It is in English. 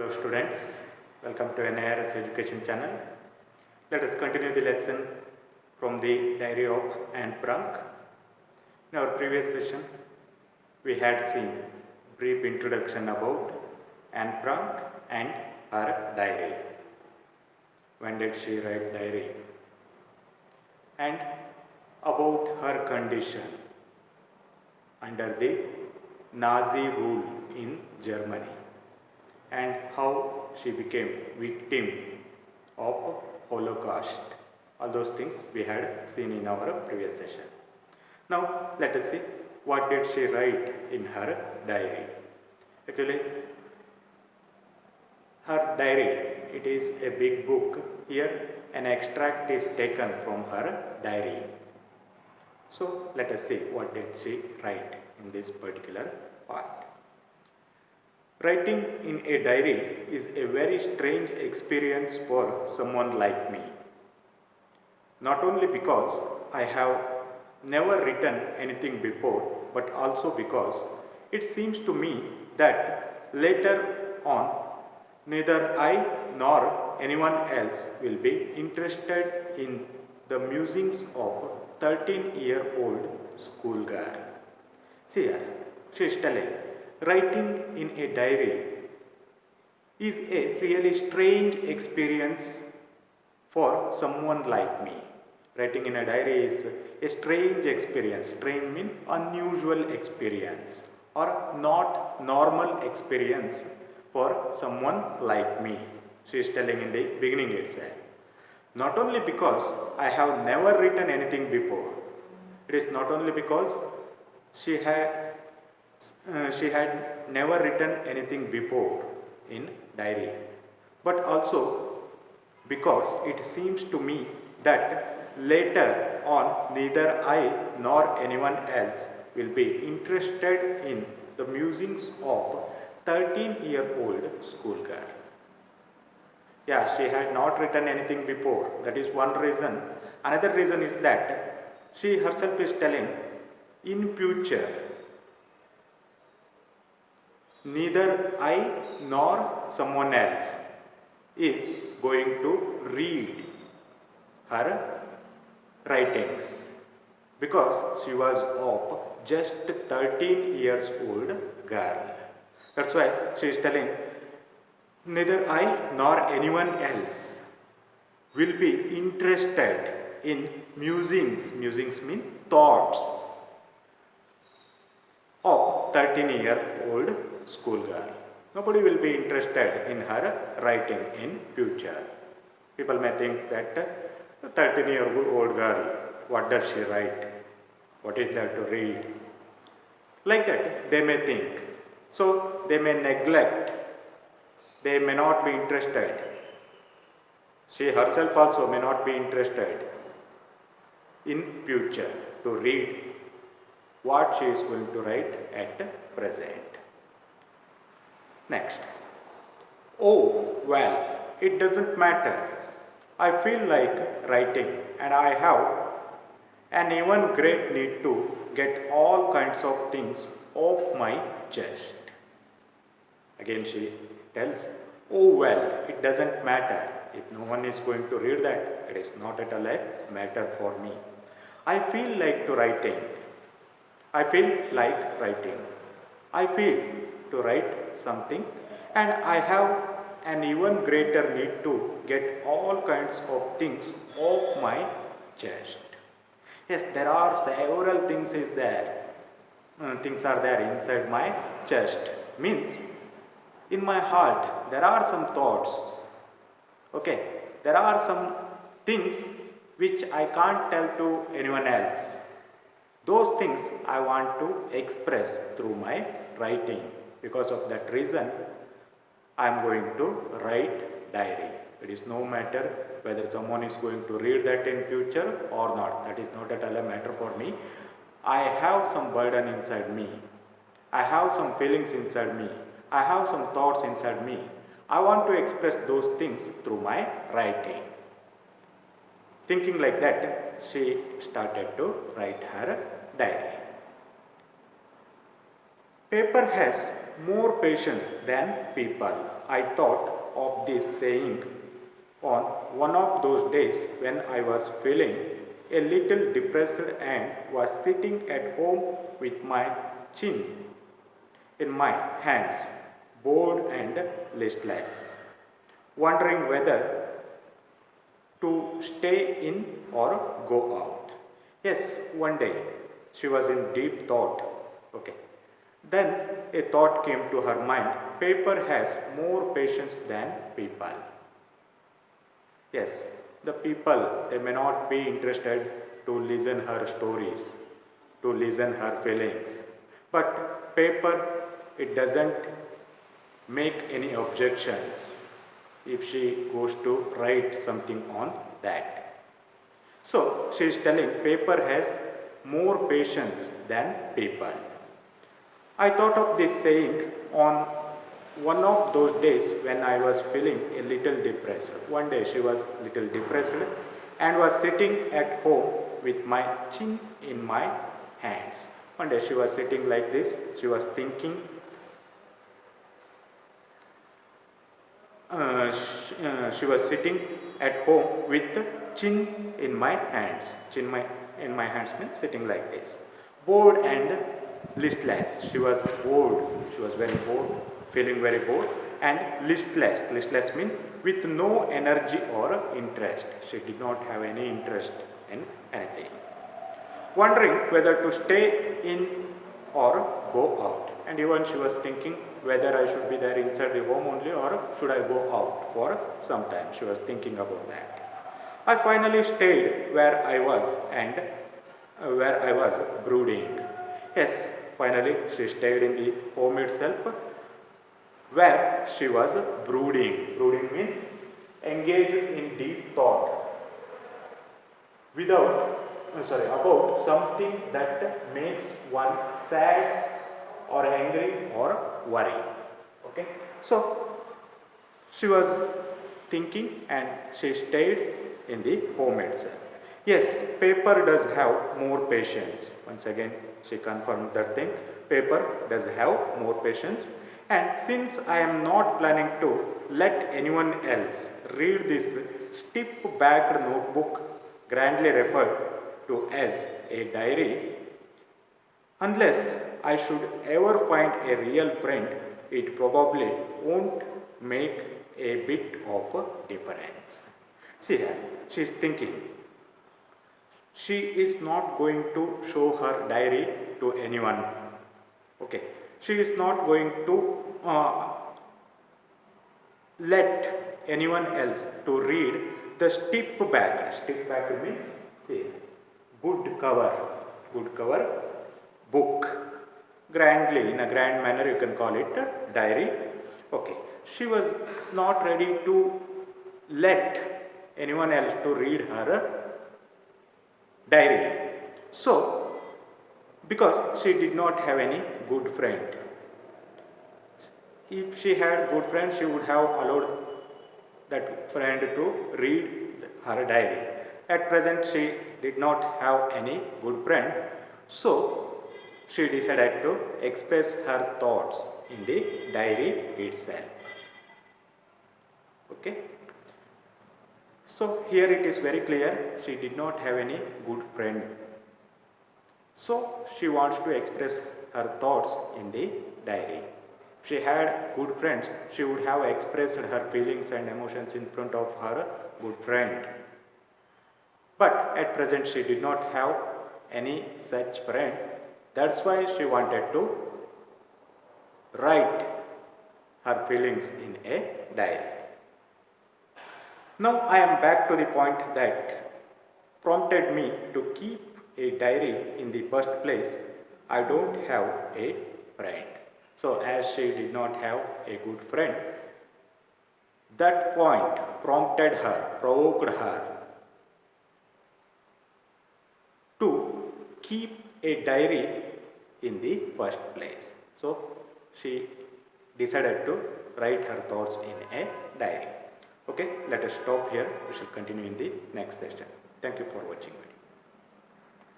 Hello students, welcome to NIRS Education channel. Let us continue the lesson from the diary of Anne Frank. In our previous session, we had seen brief introduction about Anne Frank and her diary. When did she write diary? And about her condition under the Nazi rule in Germany, and how she became victim of Holocaust. All those things we had seen in our previous session. Now let us see what did she write in her diary. Actually, her diary, it is a big book. Here an extract is taken from her diary. So let us see what did she write in this particular part. Writing in a diary is a very strange experience for someone like me. Not only because I have never written anything before, but also because it seems to me that later on neither I nor anyone else will be interested in the musings of a 13-year-old schoolgirl. See here, she is telling, writing in a diary is a really strange experience for someone like me. Writing in a diary is a strange experience. Strange means unusual experience or not normal experience for someone like me. She is telling in the beginning itself. Not only because I have never written anything before. It is not only because she had never written anything before in diary, but also because it seems to me that later on neither I nor anyone else will be interested in the musings of 13-year-old schoolgirl. Yeah, she had not written anything before. That is one reason. Another reason is that she herself is telling, in future neither I nor someone else is going to read her writings because she was of just 13 years old girl. That's why she is telling, neither I nor anyone else will be interested in musings. Musings mean thoughts of 13-year-old schoolgirl. Nobody will be interested in her writing in future. People may think that a 13-year-old girl, what does she write? What is there to read? Like that they may think. So they may neglect. They may not be interested. She herself also may not be interested in future to read what she is going to write at present. Next. Oh, well, it doesn't matter. I feel like writing and I have an even great need to get all kinds of things off my chest. Again she tells, oh well, it doesn't matter. If no one is going to read that, it is not at all a matter for me. I feel like to writing. I feel like writing. I feel to write something and I have an even greater need to get all kinds of things off my chest. Yes, there are several things is there. Things are there inside my chest. Means in my heart there are some thoughts. Okay, there are some things which I can't tell to anyone else. Those things I want to express through my writing. Because of that reason, I am going to write diary. It is no matter whether someone is going to read that in future or not. That is not at all a matter for me. I have some burden inside me. I have some feelings inside me. I have some thoughts inside me. I want to express those things through my writing. Thinking like that, she started to write her diary. Paper has more patience than people. I thought of this saying on one of those days when I was feeling a little depressed and was sitting at home with my chin in my hands, bored and listless, wondering whether to stay in or go out. Yes, one day she was in deep thought. Okay. Then a thought came to her mind: paper has more patience than people. Yes, the people, they may not be interested to listen her stories, to listen her feelings. But paper, it doesn't make any objections if she goes to write something on that. So she is telling paper has more patience than people. I thought of this saying on one of those days when I was feeling a little depressed. One day she was a little depressed and was sitting at home with my chin in my hands. One day she was sitting like this, she was thinking. She was sitting at home with the chin in my hands. In my hands means sitting like this. Bored and listless. She was bored. She was very bored, feeling very bored and listless. Listless means with no energy or interest. She did not have any interest in anything. Wondering whether to stay in or go out. And even she was thinking whether I should be there inside the home only or should I go out for some time. She was thinking about that. I finally stayed where I was and where I was brooding. Yes, finally she stayed in the home itself where she was brooding. Brooding means engaged in deep thought about something that makes one sad or angry or worry. Okay, so she was thinking and she stayed in the home itself. Yes, paper does have more patience. Once again, she confirmed that thing. Paper does have more patience. And since I am not planning to let anyone else read this stiff-backed notebook grandly referred to as a diary, unless I should ever find a real friend, it probably won't make a bit of a difference. See here, she is thinking. She is not going to show her diary to anyone. Okay, she is not going to let anyone else to read the stiff back. Stiff back means, see, good cover book. Grandly, in a grand manner, you can call it a diary. Okay, she was not ready to let anyone else to read her diary. So, because she did not have any good friend. If she had good friend, she would have allowed that friend to read her diary. At present, she did not have any good friend. So, she decided to express her thoughts in the diary itself. Okay. So, here it is very clear, she did not have any good friend. So, she wants to express her thoughts in the diary. If she had good friends, she would have expressed her feelings and emotions in front of her good friend. But at present, she did not have any such friend. That's why she wanted to write her feelings in a diary. Now I am back to the point that prompted me to keep a diary in the first place. I don't have a friend. So as she did not have a good friend, that point prompted her, provoked her to keep a diary in the first place. So she decided to write her thoughts in a diary. Okay, let us stop here. We shall continue in the next session. Thank you for watching.